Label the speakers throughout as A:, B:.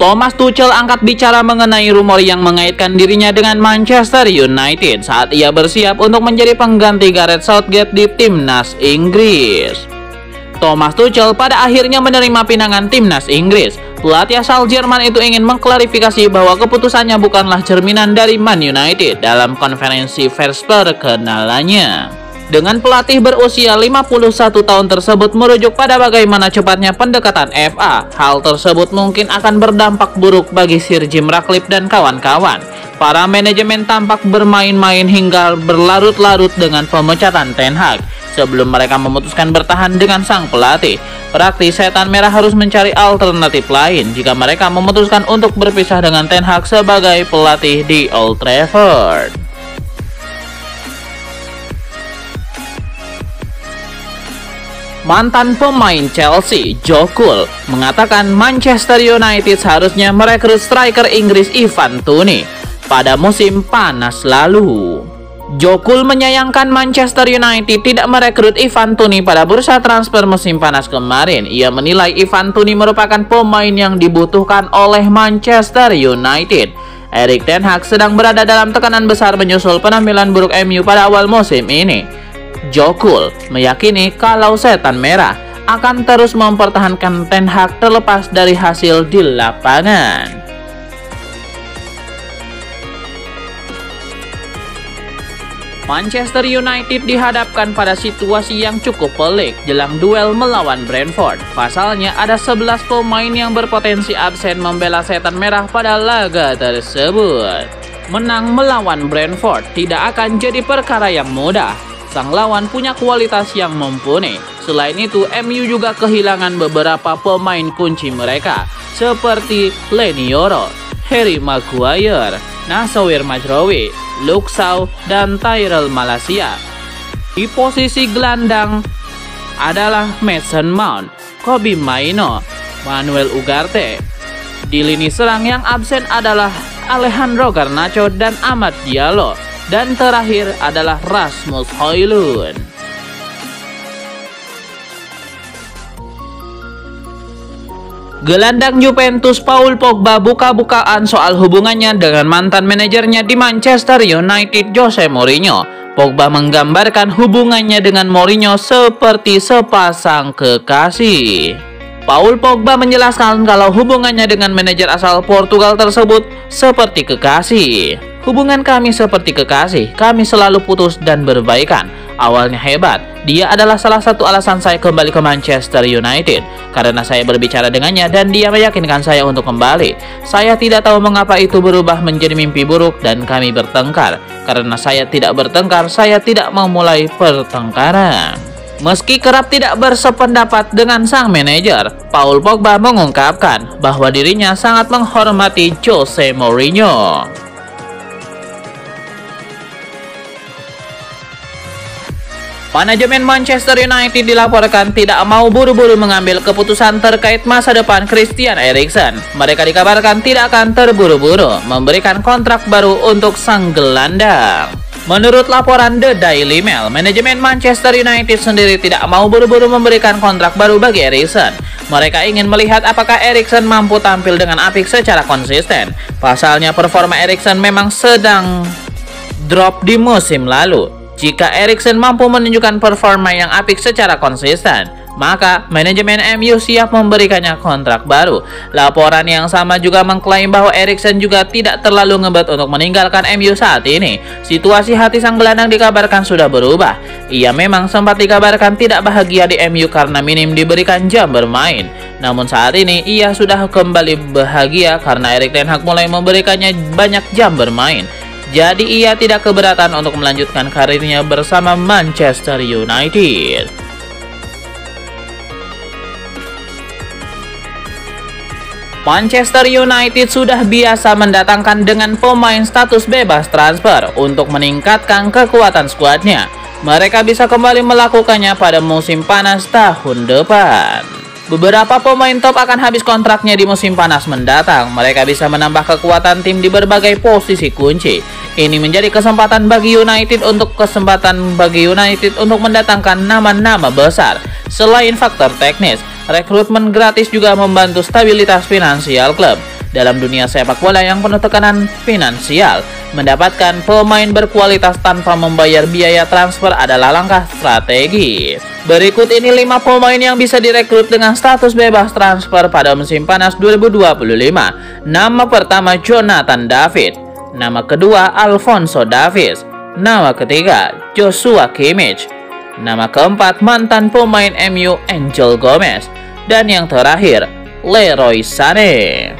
A: Thomas Tuchel angkat bicara mengenai rumor yang mengaitkan dirinya dengan Manchester United saat ia bersiap untuk menjadi pengganti Gareth Southgate di timnas Inggris. Thomas Tuchel pada akhirnya menerima pinangan timnas Inggris. Pelatih asal Jerman itu ingin mengklarifikasi bahwa keputusannya bukanlah cerminan dari Man United dalam konferensi pers perkenalannya. Dengan pelatih berusia 51 tahun tersebut merujuk pada bagaimana cepatnya pendekatan FA, hal tersebut mungkin akan berdampak buruk bagi Sir Jim Ratcliffe dan kawan-kawan. Para manajemen tampak bermain-main hingga berlarut-larut dengan pemecatan Ten Hag. Sebelum mereka memutuskan bertahan dengan sang pelatih, praktis Setan Merah harus mencari alternatif lain jika mereka memutuskan untuk berpisah dengan Ten Hag sebagai pelatih di Old Trafford. Mantan pemain Chelsea, Joe Cole, mengatakan Manchester United seharusnya merekrut striker Inggris Ivan Toney pada musim panas lalu. Joe Cole menyayangkan Manchester United tidak merekrut Ivan Toney pada bursa transfer musim panas kemarin. Ia menilai Ivan Toney merupakan pemain yang dibutuhkan oleh Manchester United. Erik ten Hag sedang berada dalam tekanan besar menyusul penampilan buruk MU pada awal musim ini. Joe Cole meyakini kalau Setan Merah akan terus mempertahankan Ten Hag terlepas dari hasil di lapangan. Manchester United dihadapkan pada situasi yang cukup pelik jelang duel melawan Brentford. Pasalnya ada 11 pemain yang berpotensi absen membela Setan Merah pada laga tersebut. Menang melawan Brentford tidak akan jadi perkara yang mudah. Sang lawan punya kualitas yang mumpuni. Selain itu, MU juga kehilangan beberapa pemain kunci mereka, seperti Leny Yoro, Harry Maguire, Nassir Mazraoui, Luke Shaw, dan Tyrell Malacia. Di posisi gelandang adalah Mason Mount, Kobbie Mainoo, Manuel Ugarte. Di lini serang yang absen adalah Alejandro Garnacho dan Amad Diallo. Dan terakhir adalah Rasmus Højlund. Gelandang Juventus Paul Pogba buka-bukaan soal hubungannya dengan mantan manajernya di Manchester United, Jose Mourinho. Pogba menggambarkan hubungannya dengan Mourinho seperti sepasang kekasih. Paul Pogba menjelaskan kalau hubungannya dengan manajer asal Portugal tersebut seperti kekasih. Hubungan kami seperti kekasih, kami selalu putus dan berbaikan. Awalnya hebat, dia adalah salah satu alasan saya kembali ke Manchester United. Karena saya berbicara dengannya dan dia meyakinkan saya untuk kembali. Saya tidak tahu mengapa itu berubah menjadi mimpi buruk dan kami bertengkar. Karena saya tidak bertengkar, saya tidak memulai pertengkaran. Meski kerap tidak bersependapat dengan sang manajer, Paul Pogba mengungkapkan bahwa dirinya sangat menghormati Jose Mourinho. Manajemen Manchester United dilaporkan tidak mau buru-buru mengambil keputusan terkait masa depan Christian Eriksen. Mereka dikabarkan tidak akan terburu-buru memberikan kontrak baru untuk sang gelandang. Menurut laporan The Daily Mail, manajemen Manchester United sendiri tidak mau buru-buru memberikan kontrak baru bagi Eriksen. Mereka ingin melihat apakah Eriksen mampu tampil dengan apik secara konsisten. Pasalnya performa Eriksen memang sedang drop di musim lalu. Jika Eriksen mampu menunjukkan performa yang apik secara konsisten, maka manajemen MU siap memberikannya kontrak baru. Laporan yang sama juga mengklaim bahwa Eriksen juga tidak terlalu ngebet untuk meninggalkan MU saat ini. Situasi hati sang gelandang dikabarkan sudah berubah. Ia memang sempat dikabarkan tidak bahagia di MU karena minim diberikan jam bermain. Namun saat ini ia sudah kembali bahagia karena Erik ten Hag mulai memberikannya banyak jam bermain. Jadi ia tidak keberatan untuk melanjutkan karirnya bersama Manchester United. Manchester United sudah biasa mendatangkan dengan pemain status bebas transfer untuk meningkatkan kekuatan skuadnya. Mereka bisa kembali melakukannya pada musim panas tahun depan. Beberapa pemain top akan habis kontraknya di musim panas mendatang. Mereka bisa menambah kekuatan tim di berbagai posisi kunci. Ini menjadi kesempatan bagi United untuk mendatangkan nama-nama besar. Selain faktor teknis, rekrutmen gratis juga membantu stabilitas finansial klub. dalam dunia sepak bola yang penuh tekanan finansial. Mendapatkan pemain berkualitas tanpa membayar biaya transfer adalah langkah strategis. Berikut ini 5 pemain yang bisa direkrut dengan status bebas transfer pada musim panas 2025. Nama pertama Jonathan David. Nama kedua Alphonso Davies. Nama ketiga Joshua Kimmich. Nama keempat mantan pemain MU Angel Gomez. Dan yang terakhir Leroy Sané.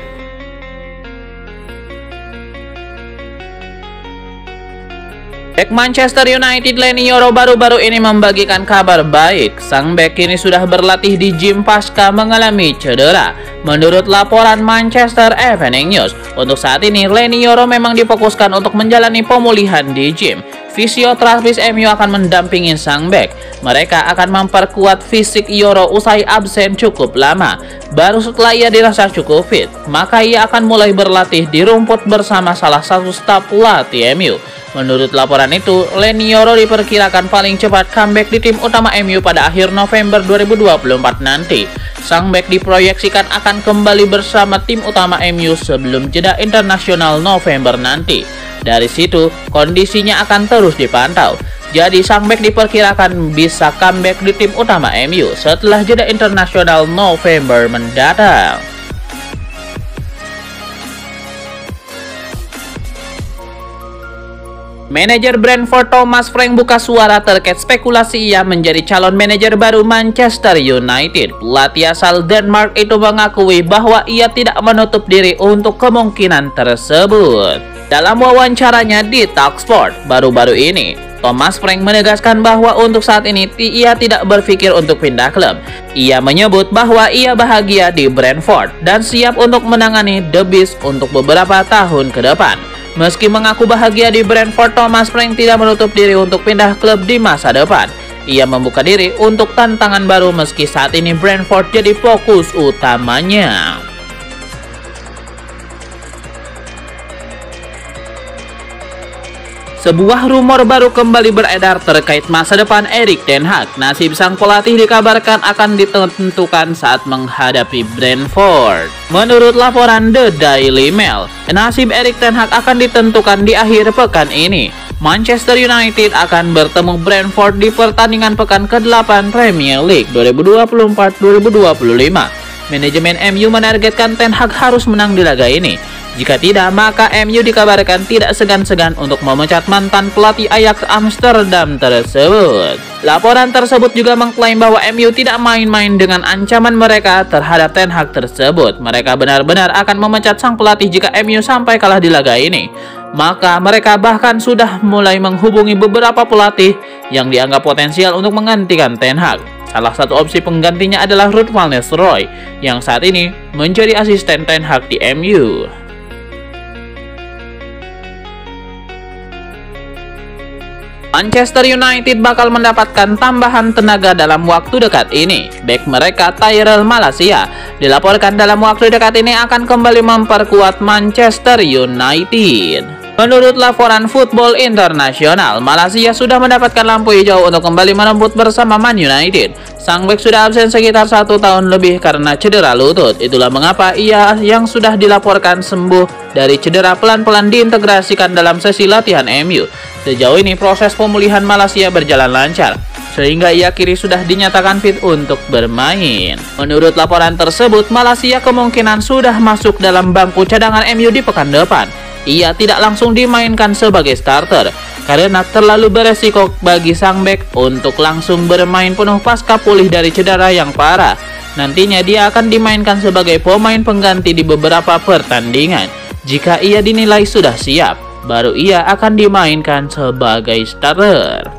A: Bek Manchester United Leny Yoro baru-baru ini membagikan kabar baik. Sang bek kini sudah berlatih di gym pasca mengalami cedera. Menurut laporan Manchester Evening News, untuk saat ini Leny Yoro memang difokuskan untuk menjalani pemulihan di gym. Fisioterapis MU akan mendampingi sang bek. Mereka akan memperkuat fisik Yoro usai absen cukup lama. Baru setelah ia dirasa cukup fit, maka ia akan mulai berlatih di rumput bersama salah satu staf pelatih MU. Menurut laporan itu, Leny Yoro diperkirakan paling cepat comeback di tim utama MU pada akhir November 2024 nanti. Sang bek diproyeksikan akan kembali bersama tim utama MU sebelum jeda internasional November nanti. Dari situ, kondisinya akan terus dipantau. Jadi sang bek diperkirakan bisa comeback di tim utama MU setelah jeda internasional November mendatang. Manajer Brentford Thomas Frank buka suara terkait spekulasi ia menjadi calon manajer baru Manchester United. Pelatih asal Denmark itu mengakui bahwa ia tidak menutup diri untuk kemungkinan tersebut. Dalam wawancaranya di Talksport baru-baru ini, Thomas Frank menegaskan bahwa untuk saat ini ia tidak berpikir untuk pindah klub. Ia menyebut bahwa ia bahagia di Brentford dan siap untuk menangani The Beast untuk beberapa tahun ke depan. Meski mengaku bahagia di Brentford, Thomas Frank tidak menutup diri untuk pindah klub di masa depan. Ia membuka diri untuk tantangan baru meski saat ini Brentford jadi fokus utamanya. Sebuah rumor baru kembali beredar terkait masa depan Erik ten Hag. Nasib sang pelatih dikabarkan akan ditentukan saat menghadapi Brentford. Menurut laporan The Daily Mail, nasib Erik ten Hag akan ditentukan di akhir pekan ini. Manchester United akan bertemu Brentford di pertandingan pekan ke-8 Premier League 2024-2025. Manajemen MU menargetkan ten Hag harus menang di laga ini. Jika tidak, maka MU dikabarkan tidak segan-segan untuk memecat mantan pelatih Ajax Amsterdam tersebut. Laporan tersebut juga mengklaim bahwa MU tidak main-main dengan ancaman mereka terhadap ten Hag tersebut. Mereka benar-benar akan memecat sang pelatih jika MU sampai kalah di laga ini. Maka mereka bahkan sudah mulai menghubungi beberapa pelatih yang dianggap potensial untuk menggantikan ten Hag. Salah satu opsi penggantinya adalah Ruud van Nistelrooy yang saat ini menjadi asisten ten Hag di MU. Manchester United bakal mendapatkan tambahan tenaga dalam waktu dekat ini. Bek mereka Tyrell Malacia dilaporkan dalam waktu dekat ini akan kembali memperkuat Manchester United. Menurut laporan Football International, Malacia sudah mendapatkan lampu hijau untuk kembali menembus bersama Man United. Sang bek sudah absen sekitar 1 tahun lebih karena cedera lutut. Itulah mengapa ia yang sudah dilaporkan sembuh dari cedera pelan-pelan diintegrasikan dalam sesi latihan MU. Sejauh ini proses pemulihan Malacia berjalan lancar, sehingga ia kini sudah dinyatakan fit untuk bermain. Menurut laporan tersebut, Malacia kemungkinan sudah masuk dalam bangku cadangan MU di pekan depan. Ia tidak langsung dimainkan sebagai starter, karena terlalu beresiko bagi sang bek untuk langsung bermain penuh pasca pulih dari cedera yang parah. Nantinya dia akan dimainkan sebagai pemain pengganti di beberapa pertandingan. Jika ia dinilai sudah siap, baru ia akan dimainkan sebagai starter.